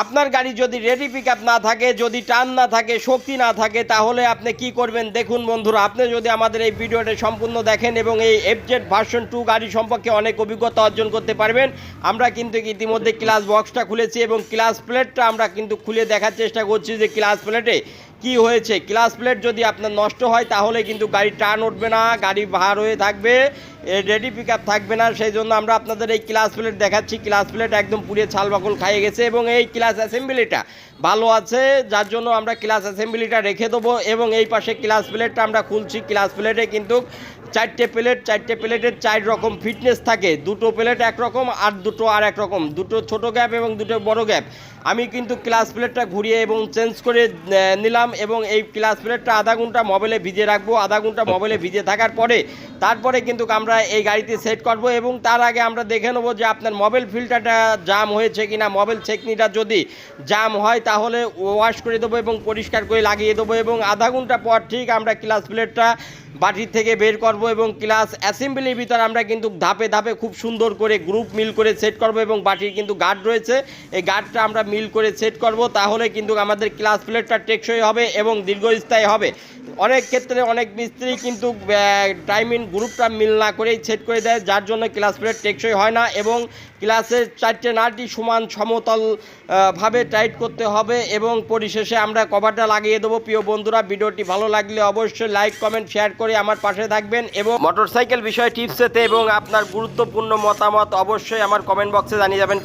আপনার গাড়ি যদি রেডি পিকআপ না থাকে, যদি টার্ন না থাকে, শক্তি না থাকে, তাহলে আপনি কি করবেন দেখুন বন্ধুরা। আপনি যদি আমাদের এই ভিডিওটা সম্পূর্ণ দেখেন এবং এই এফজেড ভার্সন 2 গাড়ি সম্পর্কে অনেক অভিজ্ঞতা অর্জন করতে পারবেন। আমরা কিন্তু ইতিমধ্যে ক্লাস বক্সটা খুলেছি এবং ক্লাস প্লেটটা আমরা কিন্তু খুলে দেখার চেষ্টা করছি যে ক্লাস প্লেটে কি হয়েছে। ক্লাস প্লেট যদি আপনার নষ্ট হয় তাহলে কিন্তু গাড়ি টার্ন উঠবে না, গাড়ি ভার হয়ে থাকবে, রেডি পিকআপ থাকবে না। সেই জন্য আমরা আপনাদের এই ক্লাস প্লেট দেখাচ্ছি। ক্লাস প্লেট একদম পুড়ে ছালবাকল খাইয়ে গেছে এবং এই ক্লাস অ্যাসেম্বলিটা ভালো আছে, যার জন্য আমরা ক্লাস অ্যাসেম্বলিটা রেখে দেবো এবং এই পাশে ক্লাস প্লেটটা আমরা খুলছি। ক্লাস প্লেটে কিন্তু চারটে প্লেটের 4 রকম ফিটনেস থাকে। দুটো প্লেট একরকম আর দুটো আর এক রকম, দুটো ছোট গ্যাপ এবং দুটো বড় গ্যাপ। আমি কিন্তু ক্লাস প্লেটটা ঘুরিয়ে এবং চেঞ্জ করে নিলাম এবং এই ক্লাস প্লেটটা আধা ঘন্টা মোবাইলে ভিজে রাখবো। আধা ঘন্টা মোবাইলে ভিজে থাকার পরে তারপরে কিন্তু আমরা এই গাড়িতে সেট করব এবং তার আগে আমরা দেখে নেবো যে আপনার মোবাইল ফিল্টারটা জাম হয়েছে কিনা। মোবাইল ছেঁকনিটা যদি জাম হয় তাহলে ওয়াশ করে দেবো এবং পরিষ্কার করে লাগিয়ে দেবো এবং আধা ঘন্টা পর ঠিক আমরা ক্লাস প্লেটটা বাটির থেকে বের করব এবং ক্লাস অ্যাসেম্বলির ভিতর আমরা কিন্তু ধাপে ধাপে খুব সুন্দর করে গ্রুপ মিল করে সেট করব এবং বাটির কিন্তু গার্ড রয়েছে, এই গার্ডটা আমরা মিল করে সেট করব। তাহলে কিন্তু আমাদের ক্লাস প্লেটটা টেকসই হবে এবং দীর্ঘস্থায়ী হবে। অনেক ক্ষেত্রে অনেক মিস্ত্রি কিন্তু টাইমিং গ্রুপটা মিল না করেই সেট করে দেয়, যার জন্য ক্লাস প্লেট টেকসই হয় না এবং ক্লাসের 4টে নাটই সমান সমতল ভাবে টাইট করতে হবে এবং পরিশেষে আমরা কভারটা লাগিয়ে দেবো। প্রিয় বন্ধুরা, ভিডিওটি ভালো লাগলে অবশ্যই লাইক কমেন্ট শেয়ার করে আমার পাশে থাকবেন এবং মোটরসাইকেল বিষয়ে টিপস পেতে এবং আপনার গুরুত্বপূর্ণ মতামত অবশ্যই আমার কমেন্ট বক্সে জানিয়ে যাবেন।